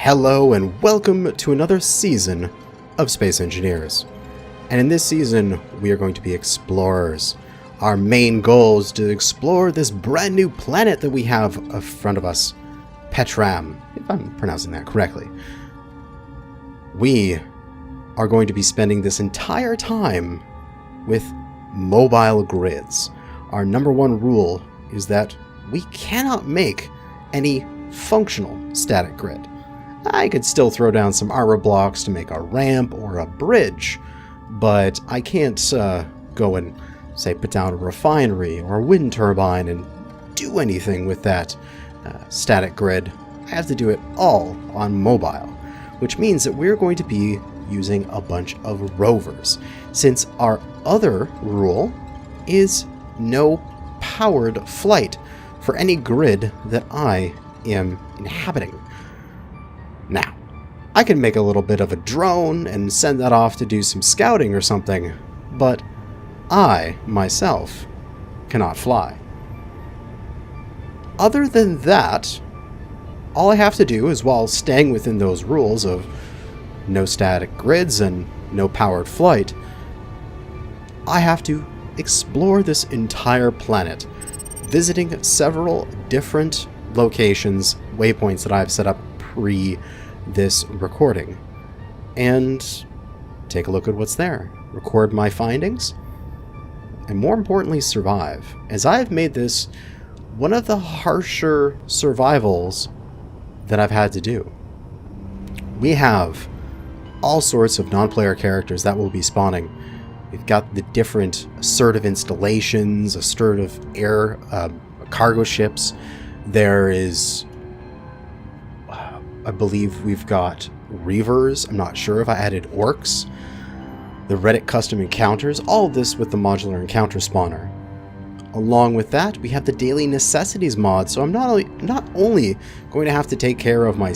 Hello and welcome to another season of Space Engineers. And in this season, we are going to be explorers. Our main goal is to explore this brand new planet that we have in front of us, Petram, if I'm pronouncing that correctly. We are going to be spending this entire time with mobile grids. Our number one rule is that we cannot make any functional static grid. I could still throw down some armor blocks to make a ramp or a bridge, but I can't go and, say, put down a refinery or a wind turbine and do anything with that static grid. I have to do it all on mobile, which means that we're going to be using a bunch of rovers, since our other rule is no powered flight for any grid that I am inhabiting. Now, I can make a little bit of a drone and send that off to do some scouting or something, but I, myself, cannot fly. Other than that, all I have to do is, while staying within those rules of no static grids and no powered flight, I have to explore this entire planet, visiting several different locations, waypoints that I've set up pre this recording, and take a look at what's there, record my findings, and more importantly, survive, as I've made this one of the harsher survivals that I've had to do. We have all sorts of non-player characters that will be spawning. We've got the different assertive installations, assertive air cargo ships. There is, I believe we've got Reavers. I'm not sure if I added orcs. The Reddit custom encounters, all of this with the modular encounter spawner. Along with that, we have the daily necessities mod, so I'm not only going to have to take care of my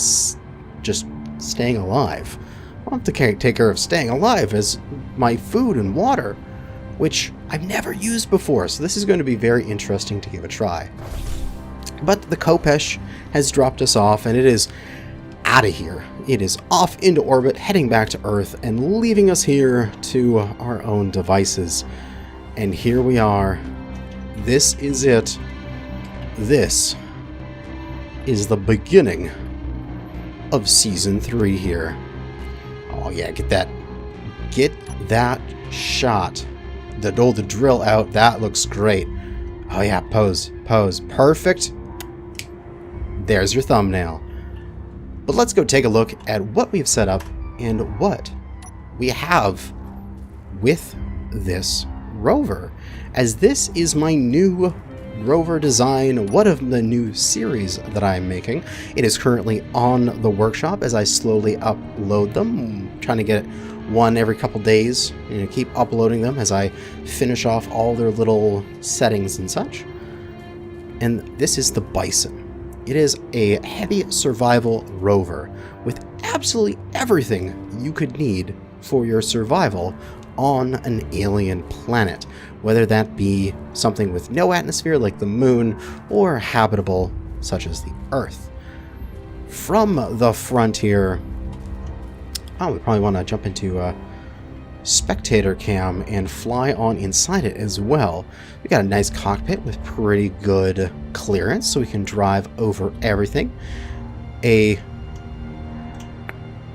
just staying alive, I'll have to take care of staying alive as my food and water, which I've never used before, so this is going to be very interesting to give a try. But the Kopesh has dropped us off, and it is out of here. It is off into orbit, heading back to Earth, and leaving us here to our own devices. And here we are. This is it. This is the beginning of Season 3 here. Oh yeah, get that shot. The drill out, that looks great. Oh yeah, pose, perfect. There's your thumbnail. But let's go take a look at what we've set up and what we have with this rover, as this is my new rover design, one of the new series that I'm making. It is currently on the workshop as I slowly upload them. I'm trying to get one every couple days, keep uploading them as I finish off all their little settings and such. And this is the Bison. It is a heavy survival rover with absolutely everything you could need for your survival on an alien planet, whether that be something with no atmosphere like the moon or habitable such as the Earth. From the front here, we probably want to jump into spectator cam and fly on inside it as well. We got a nice cockpit with pretty good clearance, so we can drive over everything. A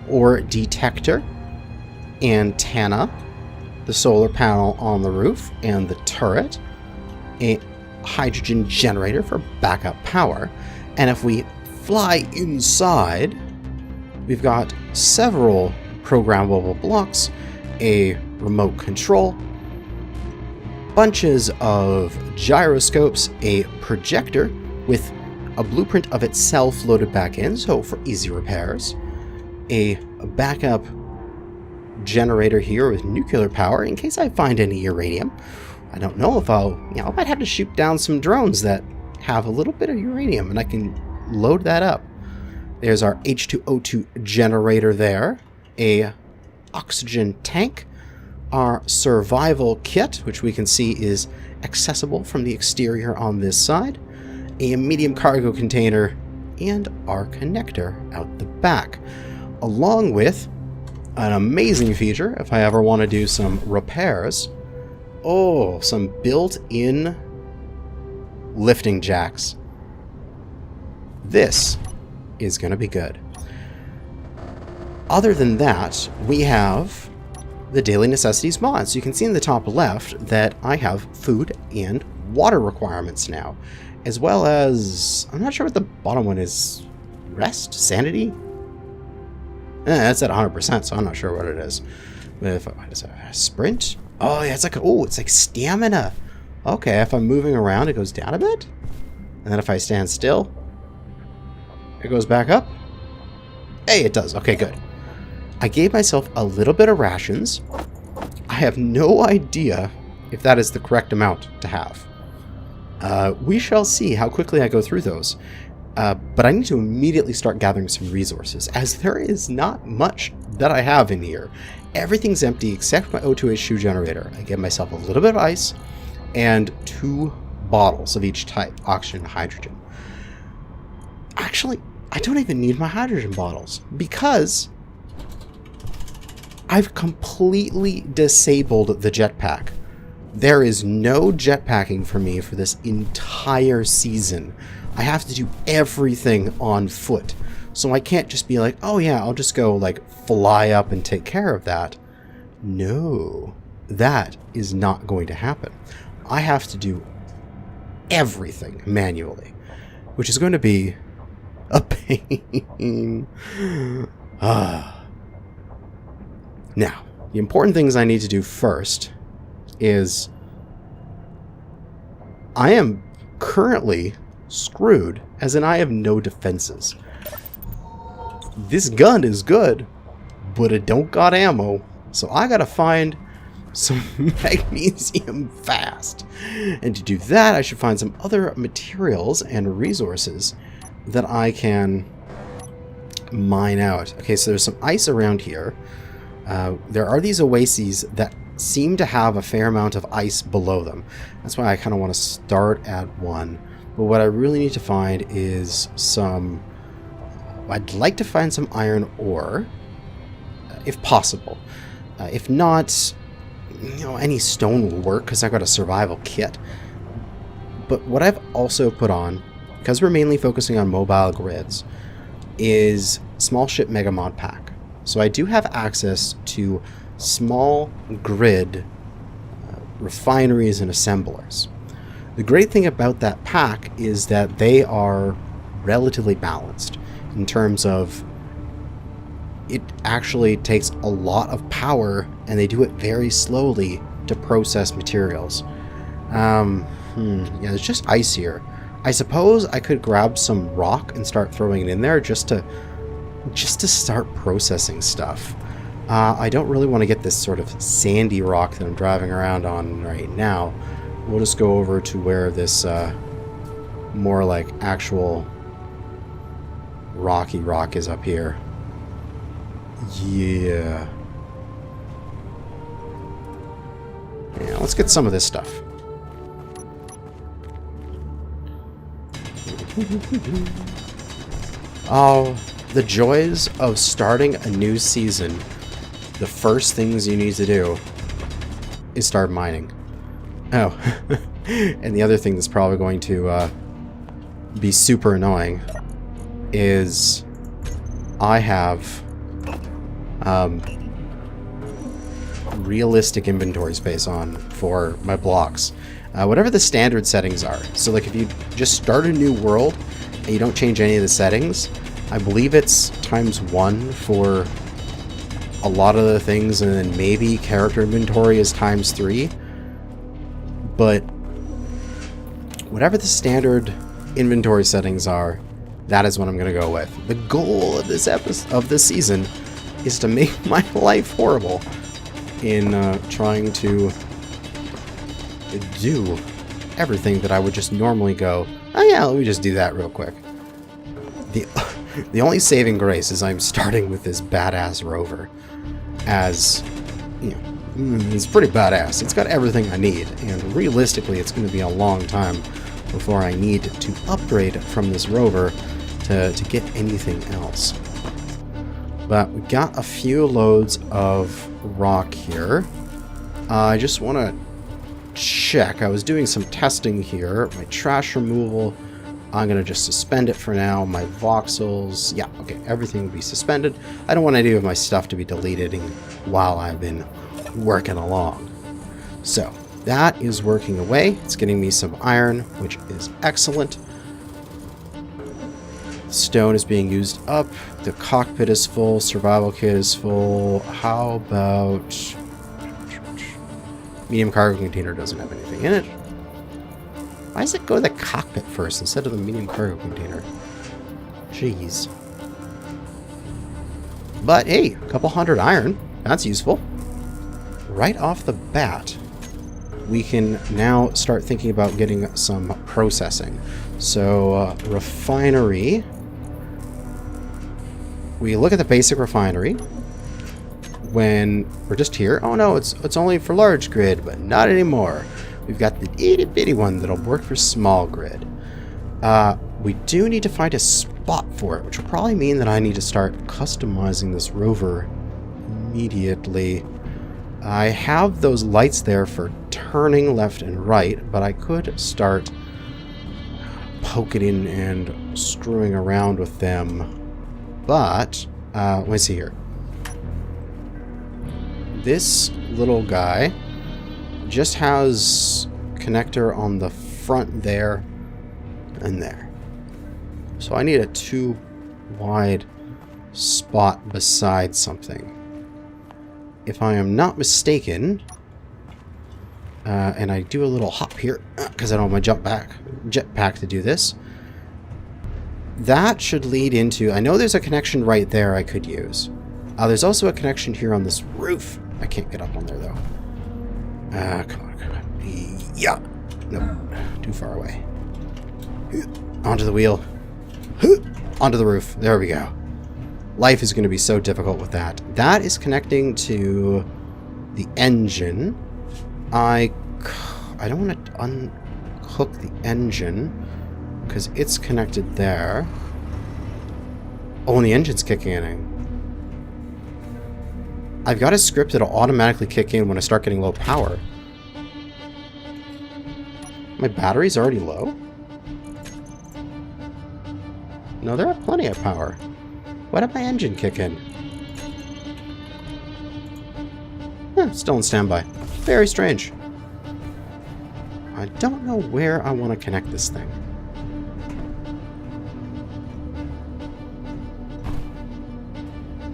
ore detector, antenna, the solar panel on the roof and the turret, a hydrogen generator for backup power, and if we fly inside, we've got several programmable blocks, a remote control, bunches of gyroscopes, a projector with a blueprint of itself loaded back in, so for easy repairs, a backup generator here with nuclear power in case I find any uranium. I don't know if I might have to shoot down some drones that have a little bit of uranium and I can load that up. There's our H2O2 generator there, a oxygen tank, our survival kit, which we can see is accessible from the exterior on this side, a medium cargo container, and our connector out the back, along with an amazing feature if I ever want to do some repairs. Oh, some built-in lifting jacks. This is going to be good. Other than that, we have the daily necessities mod. So you can see in the top left that I have food and water requirements now, as well as, I'm not sure what the bottom one is, rest, sanity? That's at 100%, so I'm not sure what it is. But if I just have sprint, oh yeah, it's like stamina. Okay, if I'm moving around, it goes down a bit, and then if I stand still, it goes back up. Hey, it does. Okay, good. I gave myself a little bit of rations. I have no idea if that is the correct amount to have. We shall see how quickly I go through those. But I need to immediately start gathering some resources, as there is not much that I have in here. Everything's empty except my O2H shoe generator. I give myself a little bit of ice and 2 bottles of each type, oxygen and hydrogen. Actually, I don't even need my hydrogen bottles because I've completely disabled the jetpack. There is no jetpacking for me for this entire season. I have to do everything on foot. So I can't just be like, oh yeah, I'll just go like fly up and take care of that. No, that is not going to happen. I have to do everything manually, which is going to be a pain. Now, the important things I need to do first is I am currently screwed, as in I have no defenses. This gun is good, but it don't got ammo, so I gotta find some magnesium fast. And to do that, I should find some other materials and resources that I can mine out. Okay, so there's some ice around here. There are these oases that seem to have a fair amount of ice below them. That's why I kind of want to start at one. But what I really need to find is some... I'd like to find some iron ore, if possible. If not, you know, any stone will work because I got a survival kit. But what I've also put on, because we're mainly focusing on mobile grids, is small ship mega mod pack. So I do have access to small grid refineries and assemblers. The great thing about that pack is that they are relatively balanced in terms of it actually takes a lot of power and they do it very slowly to process materials. Yeah, there's just ice here. I suppose I could grab some rock and start throwing it in there just to start processing stuff. I don't really want to get this sort of sandy rock that I'm driving around on right now. We'll just go over to where this more like actual rocky rock is up here. Yeah. Yeah, let's get some of this stuff. Oh, the joys of starting a new season. The first things you need to do is start mining. Oh, and the other thing that's probably going to be super annoying is I have realistic inventory space on for my blocks. Whatever the standard settings are. So like if you just start a new world and you don't change any of the settings, I believe it's ×1 for a lot of the things, and then maybe character inventory is ×3. But whatever the standard inventory settings are, that is what I'm going to go with. The goal of this season is to make my life horrible in trying to do everything that I would just normally go, oh yeah, let me just do that real quick. The only saving grace is I'm starting with this badass Rover, as, you know, it's pretty badass. It's got everything I need, and realistically it's going to be a long time before I need to upgrade from this Rover to get anything else. But we got a few loads of rock here. I just want to check. I was doing some testing here. My trash removal, I'm going to just suspend it for now. My voxels, yeah, okay, everything will be suspended. I don't want any of my stuff to be deleted while I've been working along. So that is working away. It's getting me some iron, which is excellent. Stone is being used up. The cockpit is full. Survival kit is full. How about... medium cargo container doesn't have anything in it. Why does it go to the cockpit first instead of the medium cargo container? Jeez. But hey, a couple hundred iron. That's useful. Right off the bat, we can now start thinking about getting some processing. So, refinery. We look at the basic refinery. When we're just here, oh no, it's only for large grid, but not anymore. We've got the itty bitty one that'll work for small grid. We do need to find a spot for it, which will probably mean that I need to start customizing this rover immediately. I have those lights there for turning left and right, but I could start poking and screwing around with them. But, let me see here. This little guy just has connector on the front there and there. So I need a 2 wide spot beside something. If I am not mistaken, and I do a little hop here because I don't have my jetpack to do this, that should lead into... I know there's a connection right there I could use. There's also a connection here on this roof. I can't get up on there, though. Come on. Yeah. Nope. Too far away. Onto the wheel. Onto the roof. There we go. Life is going to be so difficult with that. That is connecting to the engine. I don't want to unhook the engine because it's connected there. Oh, and the engine's kicking in. I've got a script that'll automatically kick in when I start getting low power. My battery's already low? No, there are plenty of power. Why did my engine kick in? Still in standby. Very strange. I don't know where I want to connect this thing.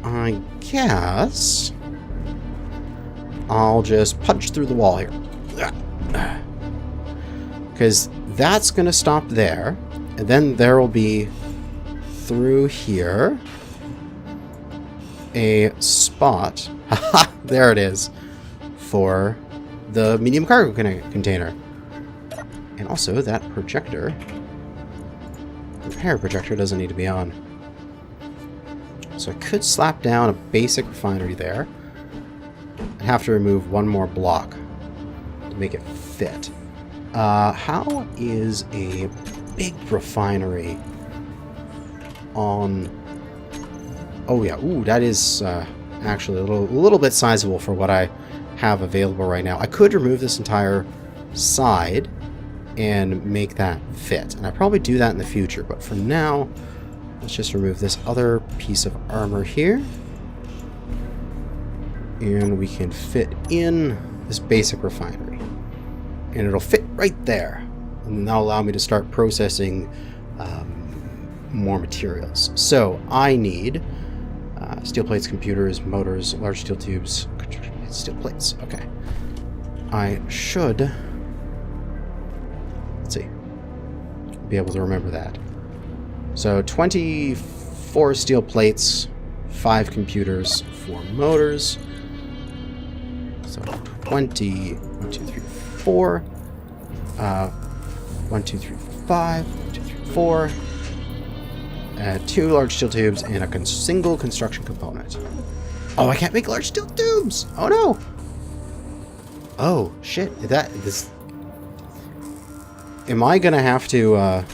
I guess I'll just punch through the wall here. Because that's going to stop there. And then there will be through here a spot. Haha, there it is. For the medium cargo container. And also that projector. The repair projector doesn't need to be on. So I could slap down a basic refinery there. I'd have to remove one more block to make it fit. How is a big refinery on... Oh yeah, ooh, that is actually a little bit sizable for what I have available right now. I could remove this entire side and make that fit. And I probably do that in the future, but for now, let's just remove this other piece of armor here. And we can fit in this basic refinery. And it'll fit right there. And that'll allow me to start processing more materials. So I need steel plates, computers, motors, large steel tubes, steel plates. Okay. I should, let's see, be able to remember that. So 24 steel plates, 5 computers, 4 motors. So 20, 1, 2, 3, 4. 1, 2, 3, 5, 1, 2, 3, 4. 2 large steel tubes and a single construction component. Oh, I can't make large steel tubes! Oh no! Oh, shit. Am I gonna have to,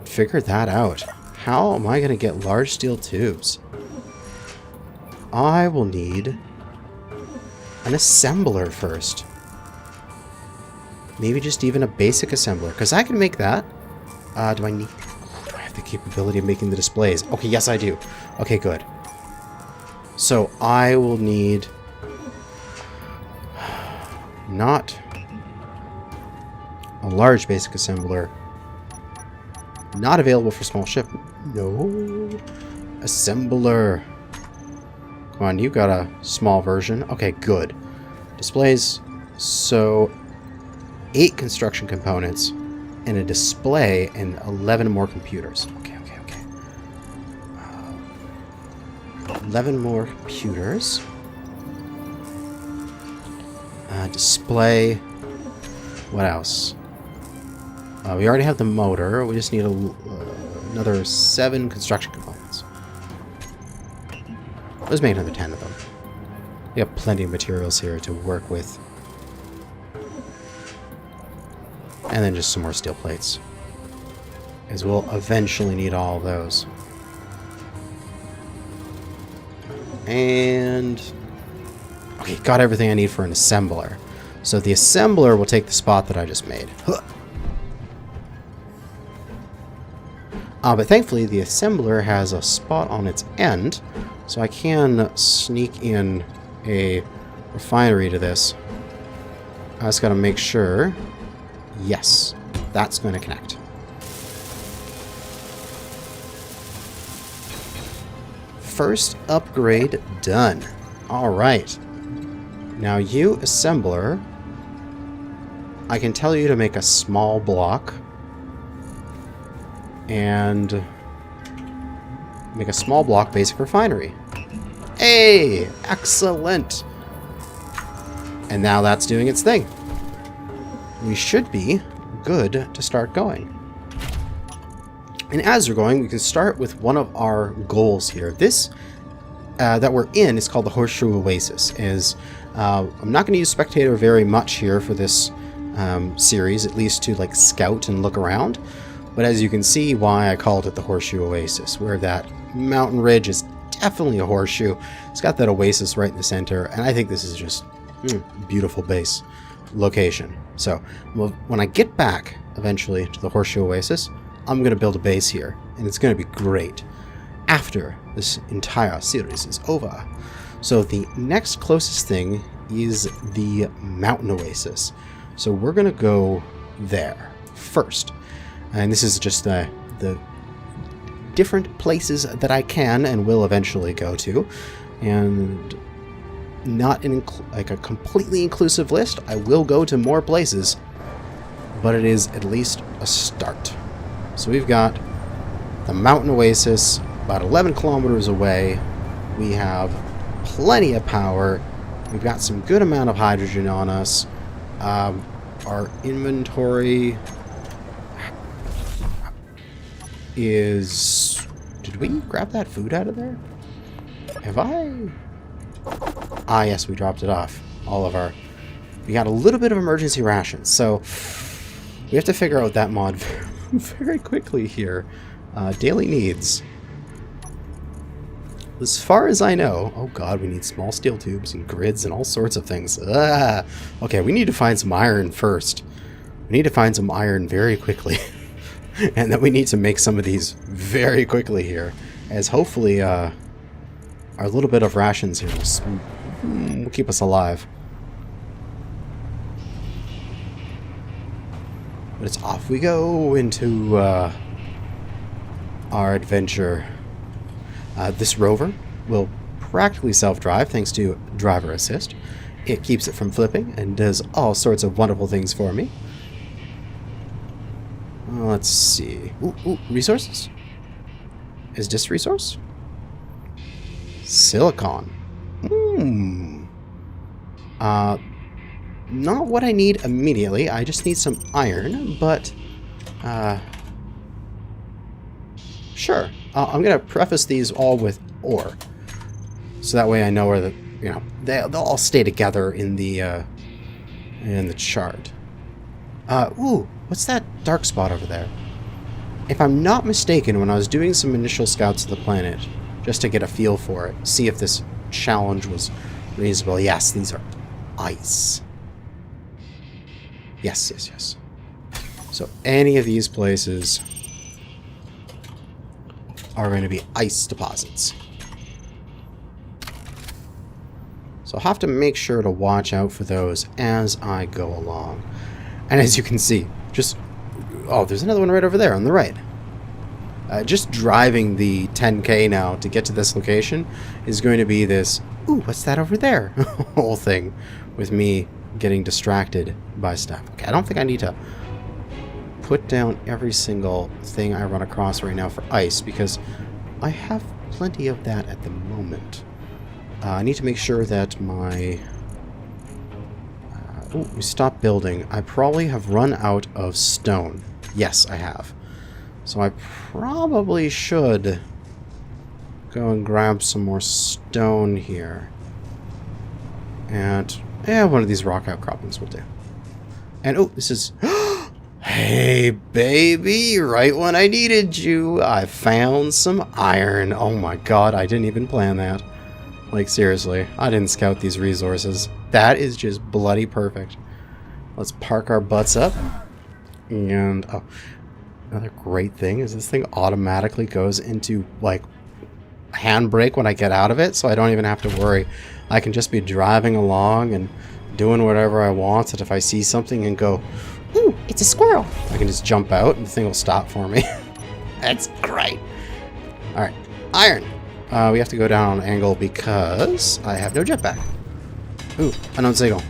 figure that out. How am I going to get large steel tubes? I will need an assembler first. Maybe just even a basic assembler, because I can make that. Do I have the capability of making the displays? Okay, yes I do. Okay, good. So I will need not a large basic assembler. Not available for small ship. No. Assembler. Come on, you got a small version. Okay, good. Displays. So 8 construction components and a display and 11 more computers. Okay. 11 more computers. Display. What else? We already have the motor. We just need another 7 construction components. Let's make another 10 of them. We have plenty of materials here to work with. And then just some more steel plates, as we'll eventually need all of those. And okay, got everything I need for an assembler. So the assembler will take the spot that I just made. But thankfully the assembler has a spot on its end, so I can sneak in a refinery to this. I just gotta make sure. Yes, that's going to connect. First upgrade done. All right. Now you, assembler, I can tell you to make a small block and make a small block basic refinery. Hey, excellent. And now that's doing its thing. We should be good to start going. And as we're going, we can start with one of our goals here. This that we're in is called the Horseshoe Oasis. I'm not going to use Spectator very much here for this series, at least to like scout and look around. But as you can see why I called it the Horseshoe Oasis, where that mountain ridge is definitely a horseshoe. It's got that oasis right in the center, and I think this is just beautiful base location. So when I get back eventually to the Horseshoe Oasis, I'm going to build a base here, and it's going to be great after this entire series is over. So the next closest thing is the Mountain Oasis. So we're going to go there first. And this is just the different places that I can and will eventually go to. And not like a completely inclusive list. I will go to more places, but it is at least a start. So we've got the Mountain Oasis about 11 kilometers away. We have plenty of power. We've got some good amount of hydrogen on us. Our inventory is... Did we grab that food out of there? Have I... Ah, yes, we dropped it off. All of our... We got a little bit of emergency rations, so we have to figure out that mod very quickly here. Daily needs. As far as I know... Oh god, we need small steel tubes and grids and all sorts of things. Okay, we need to find some iron first. We need to find some iron very quickly. And then we need to make some of these very quickly here. As hopefully, our little bit of rations here will keep us alive. But it's off we go into our adventure. This Rover will practically self-drive thanks to driver assist. It keeps it from flipping and does all sorts of wonderful things for me. Let's see. Ooh, resources? Is this resource? Silicon. Not what I need immediately. I just need some iron, but sure. I'm gonna preface these all with ore, so that way I know where the they'll all stay together in the chart. Ooh, what's that dark spot over there? if I'm not mistaken, when I was doing some initial scouts of the planet, just to get a feel for it, see if this challenge was reasonable. Yes, these are ice. Yes, yes, yes. So any of these places are going to be ice deposits. So I'll have to make sure to watch out for those as I go along. And as you can see, just... oh, there's another one right over there on the right. Just driving the 10K now to get to this location is going to be this... ooh, what's that over there? Whole thing with me getting distracted by stuff. Okay, I don't think I need to put down every single thing I run across right now for ice, because I have plenty of that at the moment. I need to make sure that my... oh, we stopped building. I probably have run out of stone. Yes, I have. So I probably should go and grab some more stone here. And, one of these rock outcroppings will do. And, oh, this is... hey, baby, right when I needed you, I found some iron. Oh my god, I didn't even plan that. Like, seriously, I didn't scout these resources. That is just bloody perfect. Let's park our butts up. And, oh, another great thing is this thing automatically goes into, like, handbrake when I get out of it, so I don't even have to worry. I can just be driving along and doing whatever I want, and if I see something and go, ooh, it's a squirrel, I can just jump out and the thing will stop for me. That's great. Alright, iron. We have to go down on an angle because I have no jetpack. Ooh, unknown signal.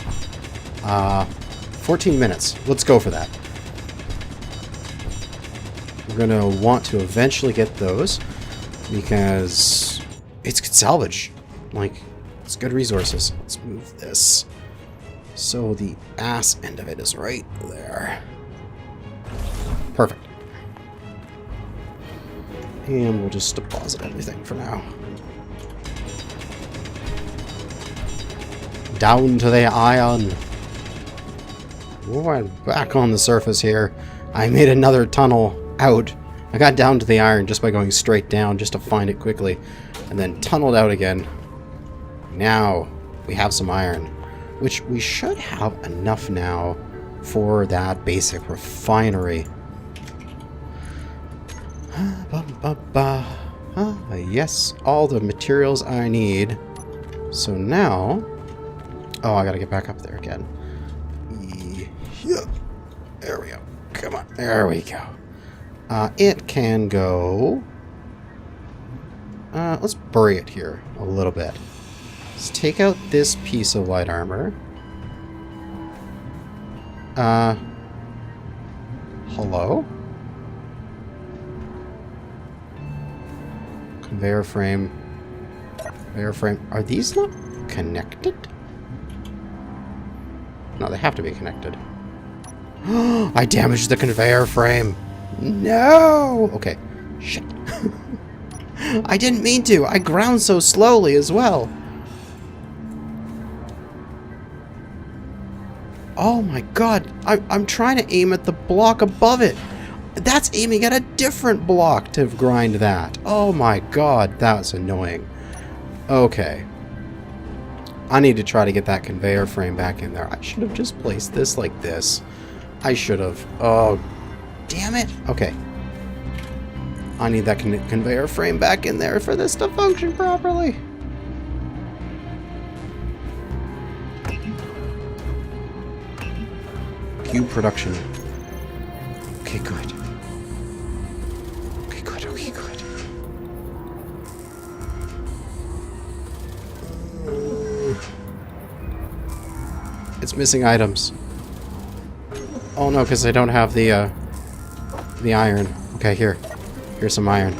14 minutes. Let's go for that. We're going to want to eventually get those because it's good salvage. Like, it's good resources. Let's move this. So the ass end of it is right there. Perfect. And we'll just deposit everything for now. Down to the iron. Oh, I'm back on the surface here. I made another tunnel out. I got down to the iron just by going straight down just to find it quickly. And then tunneled out again. Now we have some iron. Which we should have enough now for that basic refinery. Yes, all the materials I need. So now... oh, I gotta get back up there again. Yeah. There we go. Come on. There we go. It can go... let's bury it here a little bit. Let's take out this piece of light armor. Hello? Conveyor frame. Conveyor frame. Are these not connected? No, they have to be connected. I damaged the conveyor frame. No! Okay. Shit. I didn't mean to. I ground so slowly as well. Oh my god. I'm trying to aim at the block above it. That's aiming at a different block to grind that. Oh my god. That's annoying. Okay. I need to try to get that conveyor frame back in there. I should have just placed this like this. I should have. Oh, damn it. Okay. I need that conveyor frame back in there for this to function properly. Cube production. Okay, good. Okay, good. Okay, good. It's missing items. Oh no, because I don't have the iron. Okay, here. Here's some iron.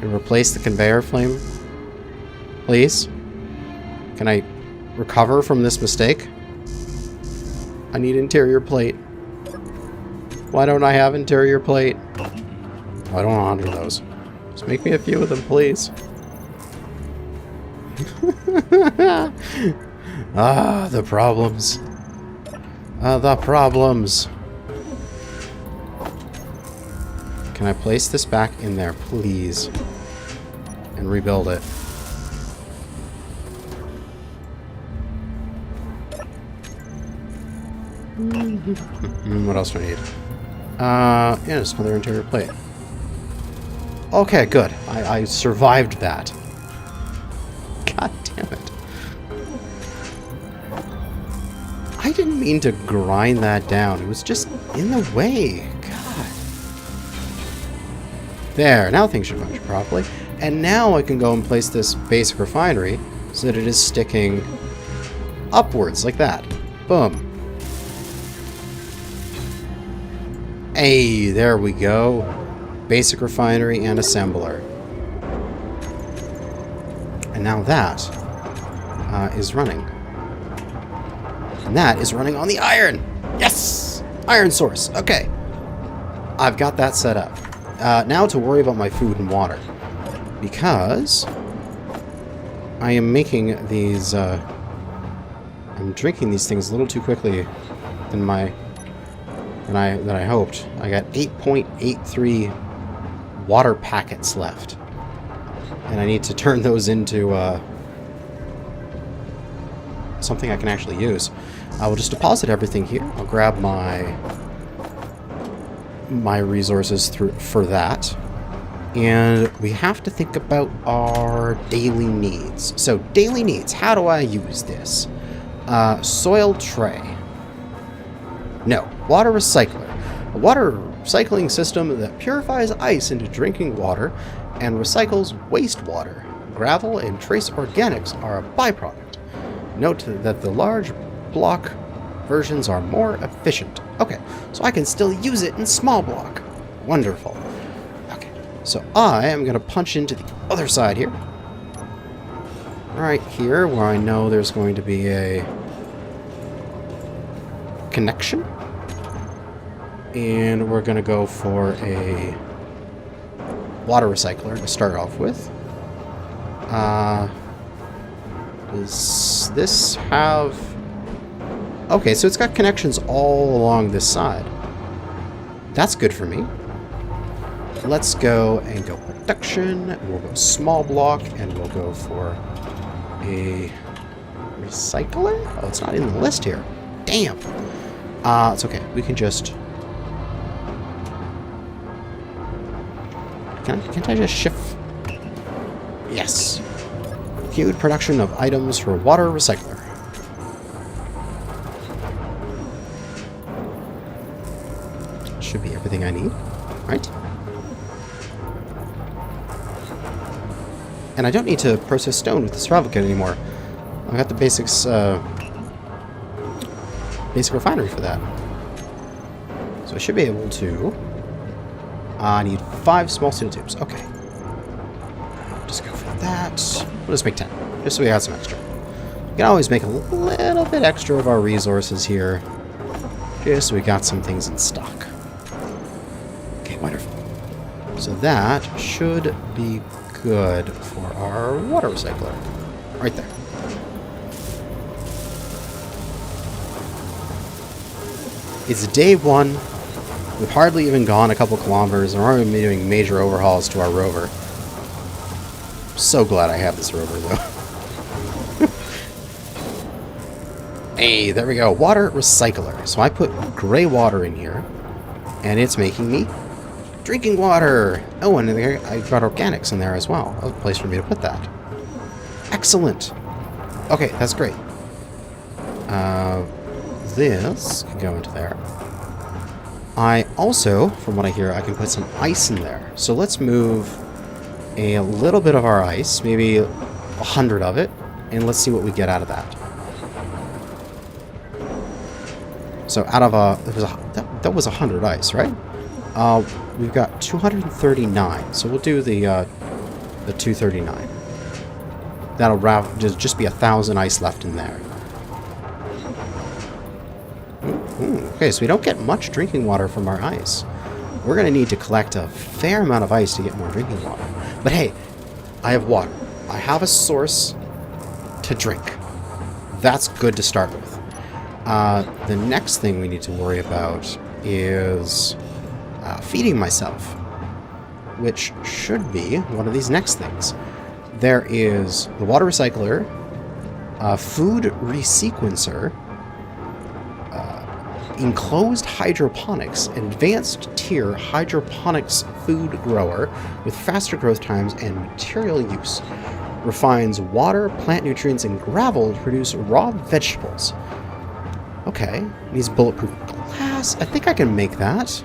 Can replace the conveyor flame, please? Can I recover from this mistake? I need interior plate. Why don't I have interior plate? I don't want 100 of those. Just make me a few of them, please. Ah, the problems. The problems. Can I place this back in there, please? And rebuild it. What else do I need? Yeah, just another interior plate. Okay, good. I survived that. God damn it. I didn't mean to grind that down. It was just in the way. God. There, now things should function properly. And now I can go and place this basic refinery so that it is sticking upwards like that. Boom. Hey, there we go. Basic refinery and assembler. And now that is running. And that is running on the iron. Yes! Iron source. Okay. I've got that set up. Now to worry about my food and water. Because I am making these... I'm drinking these things a little too quickly than I hoped. I got 8.83 water packets left. And I need to turn those into something I can actually use. I will just deposit everything here. I'll grab my resources for that. And we have to think about our daily needs. So, daily needs. How do I use this? Soil tray. No. Water recycler. A water recycling system that purifies ice into drinking water and recycles wastewater. Gravel and trace organics are a byproduct. Note that the large block versions are more efficient. Okay, so I can still use it in small block. Wonderful. Okay, so I am going to punch into the other side here. Right here, where I know there's going to be a connection. And we're going to go for a water recycler to start off with. Does this have... Okay, so it's got connections all along this side. That's good for me. Let's go and go production. We'll go small block, and we'll go for a recycler? Oh, it's not in the list here. Damn. It's okay. We can just... Can't I just shift? Yes. Queued production of items for water recycler. Should be everything I need, right? And I don't need to process stone with the survival kit anymore. I got the basics, basic refinery for that. So I should be able to... I need 5 small steel tubes. Okay. Just go for that. We'll just make 10. Just so we have some extra. We can always make a little bit extra of our resources here. Just so we got some things in stock. Okay, wonderful. So that should be good for our water recycler. Right there. It's day 1. We've hardly even gone a couple kilometers, and we're already doing major overhauls to our Rover. So glad I have this Rover, though. Hey, there we go. Water recycler. So I put gray water in here, and it's making me drinking water. Oh, and I've got organics in there as well. That's a place for me to put that. Excellent. Okay, that's great. This can go into there. I also, from what I hear, I can put some ice in there. So let's move a little bit of our ice, maybe 100 of it, and let's see what we get out of that. So out of that was 100 ice, right? We've got 239. So we'll do the 239. That'll just be 1,000 ice left in there. Okay, so we don't get much drinking water from our ice. We're going to need to collect a fair amount of ice to get more drinking water. But hey, I have water. I have a source to drink. that's good to start with. The next thing we need to worry about is feeding myself, which should be one of these next things. There is the water recycler, food resequencer, enclosed hydroponics, advanced tier hydroponics food grower with faster growth times and material use. Refines water, plant nutrients, and gravel to produce raw vegetables. Okay, needs bulletproof glass. I think I can make that.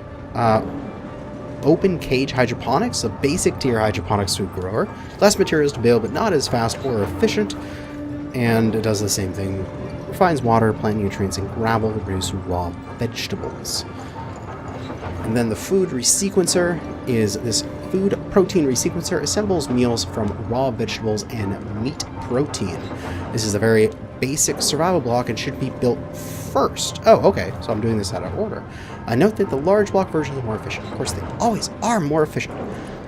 Open cage hydroponics, a basic tier hydroponics food grower. Less materials to build, but not as fast or efficient. And it does the same thing. Refines water, plant nutrients, and gravel to produce raw vegetables. And then the food resequencer is this food protein resequencer assembles meals from raw vegetables and meat protein. This is a very basic survival block and should be built first. Oh, okay, so I'm doing this out of order. Note that the large block version is more efficient. Of course, they always are more efficient.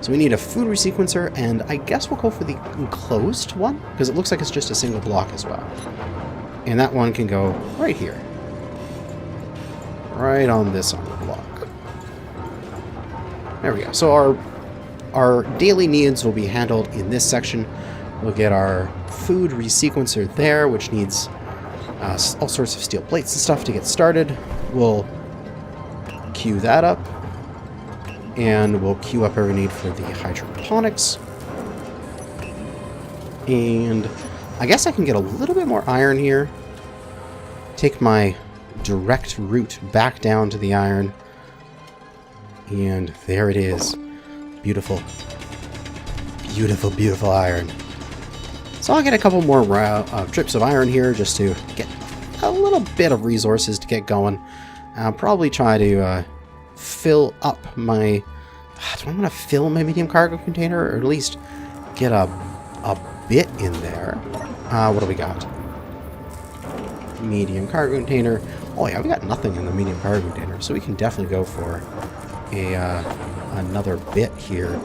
So we need a food resequencer, and I guess we'll go for the enclosed one, because it looks like it's just a single block as well. And that one can go right here. Right on this block. There we go. So our daily needs will be handled in this section. We'll get our food resequencer there, which needs all sorts of steel plates and stuff to get started. We'll queue that up. And we'll queue up our need for the hydroponics. And I guess I can get a little bit more iron here. Take my direct route back down to the iron. And there it is. Beautiful. Beautiful, beautiful iron. So I'll get a couple more trips of iron here just to get a little bit of resources to get going. I'll probably try to fill up my... Do I want to fill my medium cargo container? Or at least get a bit in there. What do we got? Medium cargo container. Oh yeah, we got nothing in the medium cargo container, so we can definitely go for another bit here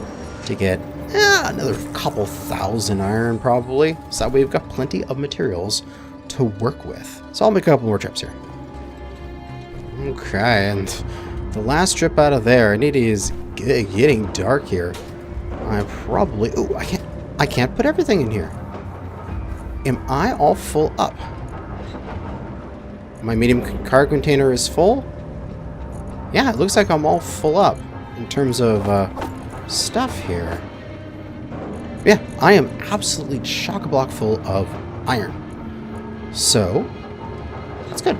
to get another couple thousand iron probably. So that way we've got plenty of materials to work with. So I'll make a couple more trips here. Okay, and the last trip out of there, and it is getting dark here. I probably... Oh, I can't put everything in here. Am I all full up? My medium cargo container is full? Yeah, it looks like I'm all full up in terms of stuff here. Yeah, I am absolutely chock-a-block full of iron. So, that's good.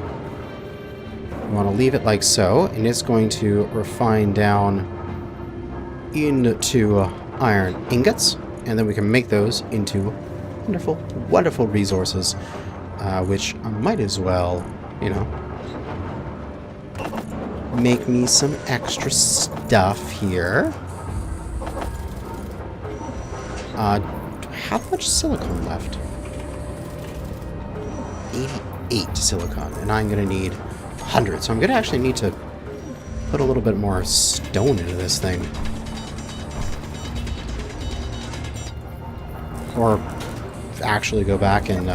We want to leave it like so, and it's going to refine down into iron ingots, and then we can make those into wonderful, wonderful resources, which I might as well, you know, make me some extra stuff here. Do I have much silicone left? 88 silicone, and I'm going to need 100, so I'm going to actually need to put a little bit more stone into this thing. Or actually go back and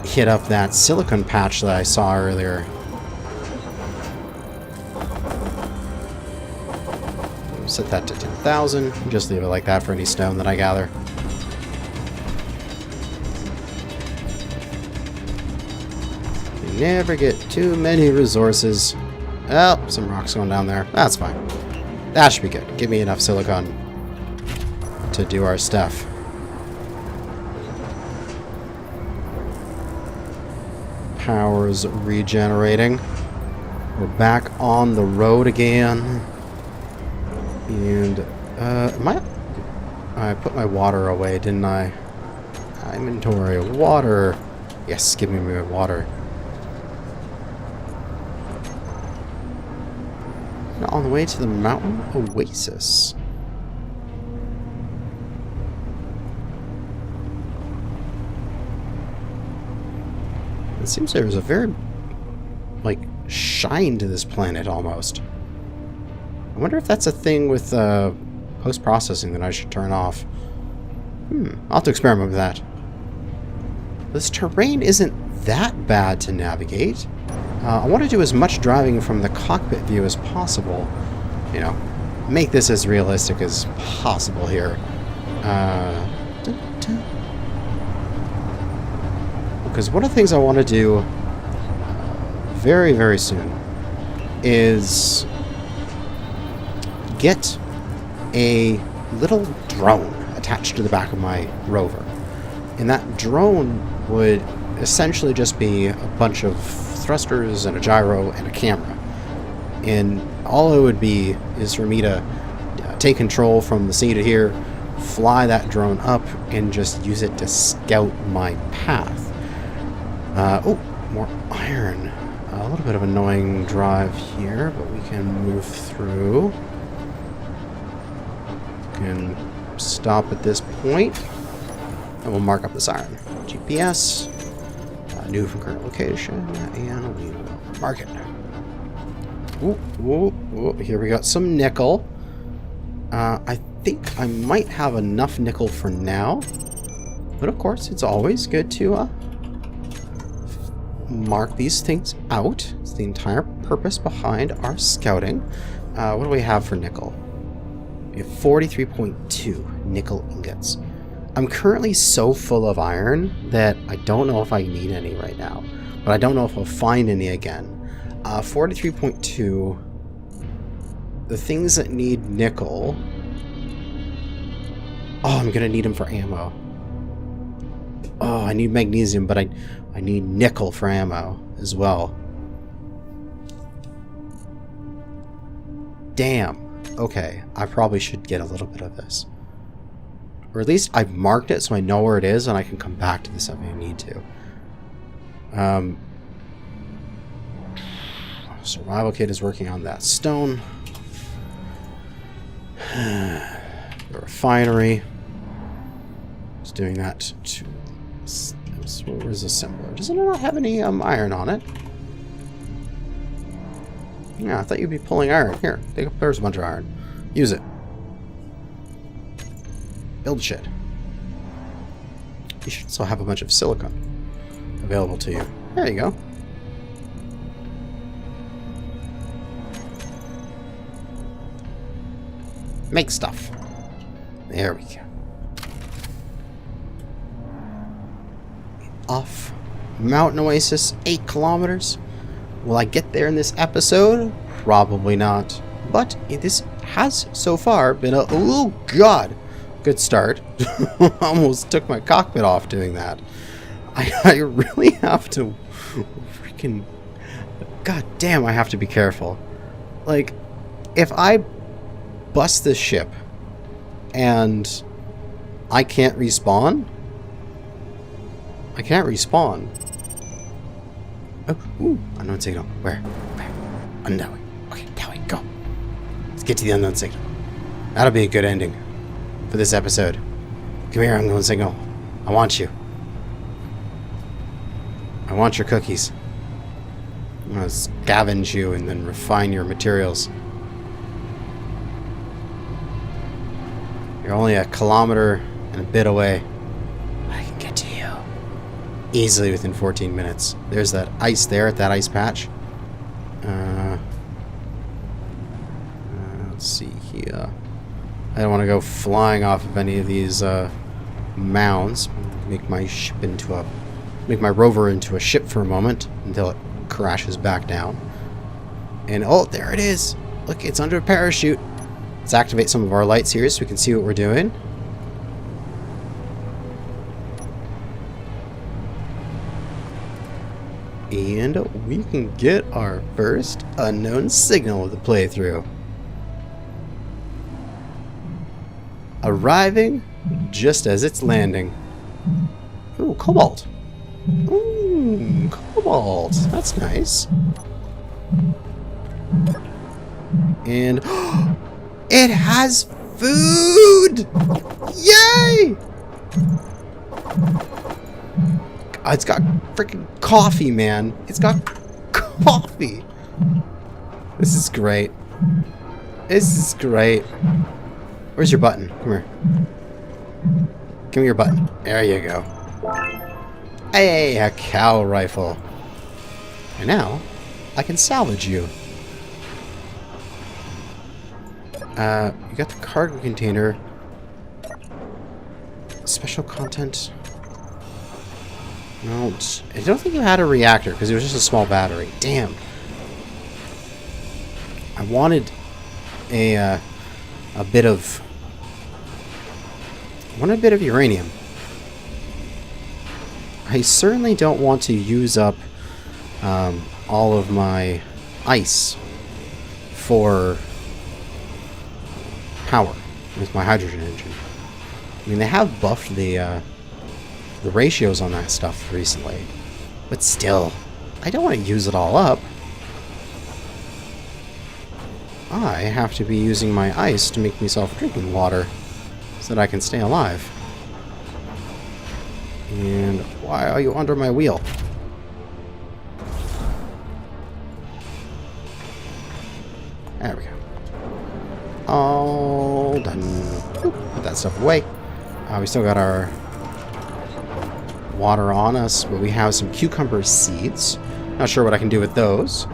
hit up that silicone patch that I saw earlier. Set that to 10,000. Just leave it like that for any stone that I gather. You never get too many resources. Oh, some rocks going down there. That's fine. That should be good. Give me enough silicon to do our stuff. Power's regenerating. We're back on the road again. And, I put my water away, didn't I? Inventory, water. Yes, give me my water. Now on the way to the mountain oasis. It seems there's a very, like, shine to this planet, almost. I wonder if that's a thing with post-processing that I should turn off. I'll have to experiment with that. This terrain isn't that bad to navigate. I want to do as much driving from the cockpit view as possible. You know, make this as realistic as possible here. Because one of the things I want to do very, very soon is get a little drone attached to the back of my Rover. And that drone would essentially just be a bunch of thrusters and a gyro and a camera. And all it would be is for me to take control from the seat here, fly that drone up, and just use it to scout my path. Oh, more iron. A little bit of annoying drive here, but we can move through. We can stop at this point, and we'll mark up this iron. GPS, new from current location, and we will mark it. Ooh, ooh, ooh, here we got some nickel. I think I might have enough nickel for now, but of course it's always good to mark these things out. It's the entire purpose behind our scouting. What do we have for nickel? We have 43.2 nickel ingots. I'm currently so full of iron that I don't know if I need any right now, but I don't know if I'll find any again. 43.2. The things that need nickel. Oh, I'm gonna need them for ammo. Oh, I need magnesium, but I need nickel for ammo as well. Damn. Okay, I probably should get a little bit of this. Or at least I've marked it so I know where it is and I can come back to this if I need to. Survival kit is working on that stone. The refinery is doing that too. Where's the assembler? Doesn't it not have any iron on it? Yeah, I thought you'd be pulling iron. Here, there's a bunch of iron. Use it. Build shit. You should also have a bunch of silicon available to you. There you go. Make stuff. There we go. Off Mountain Oasis, 8 kilometers. Will I get there in this episode? Probably not. But this has so far been a, oh god, good start. Almost took my cockpit off doing that. I really have to freaking, god damn, I have to be careful. Like, if I bust this ship and I can't respawn, I can't respawn. Oh, ooh, unknown signal. Where? Unknown. Okay, that way, go. Let's get to the unknown signal. That'll be a good ending for this episode. Come here, unknown signal. I want you. I want your cookies. I'm gonna scavenge you and then refine your materials. You're only a kilometer and a bit away. I can get to you easily within 14 minutes. There's that ice there at that ice patch. Let's see here. I don't want to go flying off of any of these mounds. Make my Rover into a ship for a moment until it crashes back down. And oh, there it is. Look, it's under a parachute. Let's activate some of our lights here so we can see what we're doing. And we can get our first unknown signal of the playthrough. Arriving just as it's landing. Ooh, cobalt. Ooh, cobalt. That's nice. And it has food! Yay! It's got freaking coffee, man. It's got coffee. This is great. This is great. Where's your button? Come here. Give me your button. There you go. Hey, a cow rifle. And now, I can salvage you. You got the cargo container. Special content. No, I don't think you had a reactor because it was just a small battery. Damn. I wanted a bit of uranium. I certainly don't want to use up all of my ice for power with my hydrogen engine. I mean, they have buffed the ratios on that stuff recently, but still, I don't want to use it all up. I have to be using my ice to make myself drinking water so that I can stay alive. And why are you under my wheel? There we go. All done. Oop, put that stuff away. We still got our water on us, but we have some cucumber seeds. Not sure what I can do with those.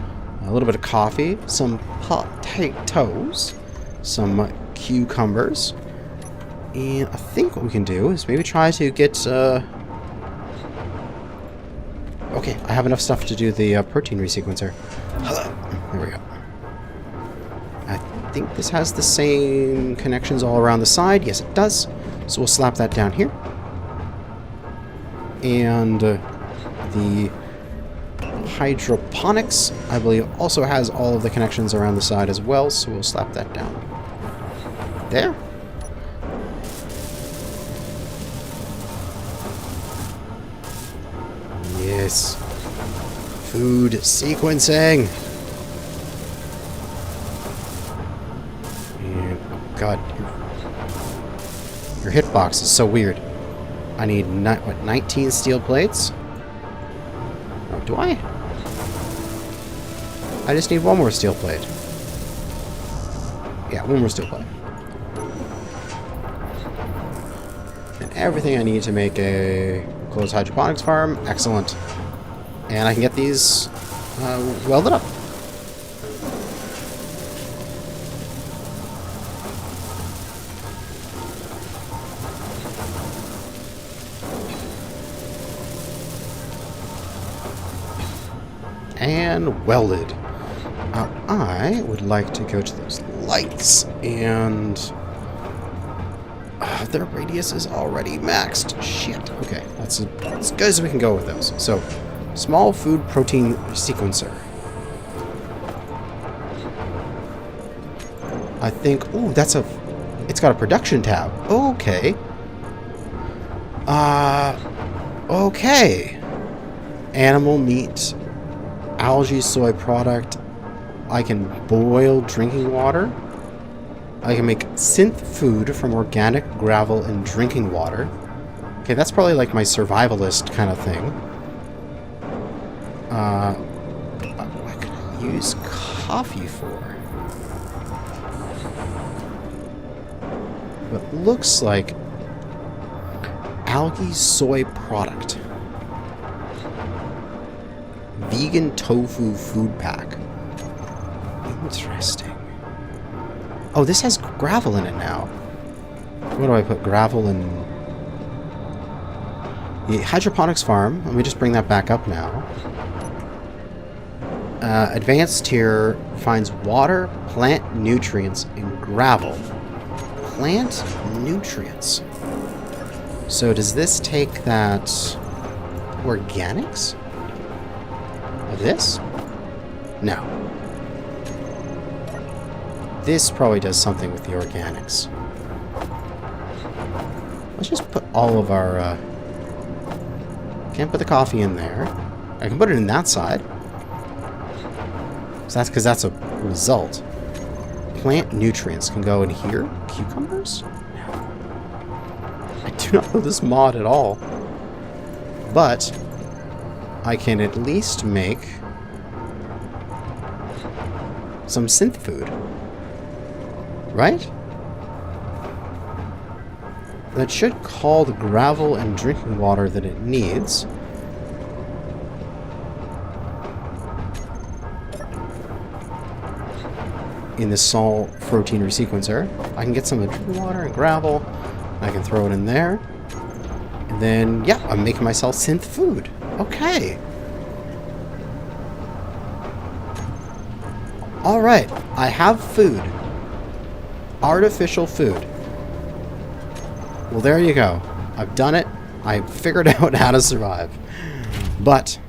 A little bit of coffee, some potatoes, some cucumbers, and I think what we can do is maybe try to get... Okay, I have enough stuff to do the protein resequencer. There we go. I think this has the same connections all around the side. Yes, it does. So we'll slap that down here. And the hydroponics, I believe, also has all of the connections around the side as well. So we'll slap that down. There. Yes. Food sequencing. And, oh God. Your hitbox is so weird. I need, 19 steel plates? Oh, do I? I just need one more steel plate. Yeah, one more steel plate. And everything I need to make a closed hydroponics farm. Excellent. And I can get these welded up. And welded. I would like to go to those lights, and their radius is already maxed. Shit. Okay, that's as good as we can go with those. So, small food protein sequencer. I think. Ooh, that's a. It's got a production tab. Okay. Okay. Animal meat. Algae soy product. I can boil drinking water. I can make synth food from organic gravel and drinking water. Okay, that's probably like my survivalist kind of thing. What can I use coffee for? What looks like algae soy product. Vegan tofu food pack. Interesting. Oh, this has gravel in it now. What do I put? Gravel in... The hydroponics farm. Let me just bring that back up now. Advanced tier finds water, plant nutrients, and gravel. Plant nutrients. So does this take that... organics? This? No. This probably does something with the organics. Let's just put all of our... Can't put the coffee in there. I can put it in that side. So that's because that's a result. Plant nutrients can go in here. Cucumbers? No. I do not know this mod at all. But... I can at least make some synth food. Right? That should call the gravel and drinking water that it needs. in this Sol protein resequencer. I can get some of the water and gravel. I can throw it in there. And then, yeah, I'm making myself synth food. Okay. Alright, I have food. Artificial food. Well, there you go. I've done it. I figured out how to survive. But,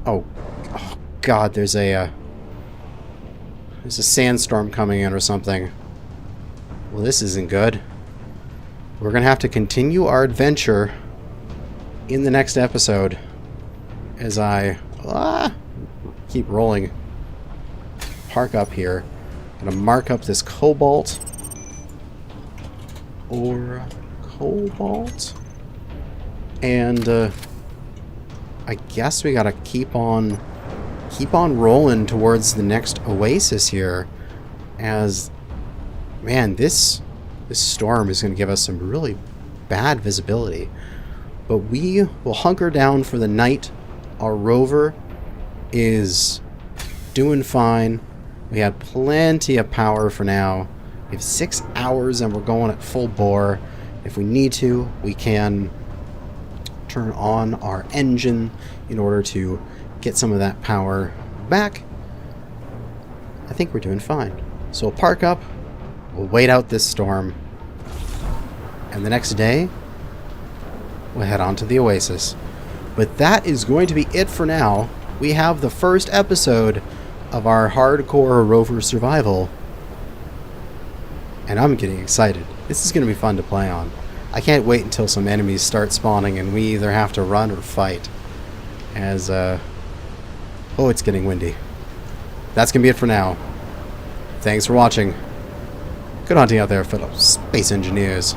oh God, there's a sandstorm coming in or something. Well, this isn't good. We're gonna have to continue our adventure in the next episode as I keep rolling. Park up here. Gonna mark up this cobalt or cobalt, and I guess we gotta keep on rolling towards the next oasis here, as man, this storm is gonna give us some really bad visibility, but we will hunker down for the night. Our rover is doing fine. We have plenty of power for now. We have 6 hours and we're going at full bore. If we need to, we can turn on our engine in order to get some of that power back. I think we're doing fine. So we'll park up, we'll wait out this storm, and the next day, we'll head on to the oasis. But that is going to be it for now. We have the first episode of our hardcore rover survival, and I'm getting excited. This is going to be fun to play on. I can't wait until some enemies start spawning and we either have to run or fight, as oh, it's getting windy. That's going to be it for now. Thanks for watching. Good hunting out there, fellow space engineers.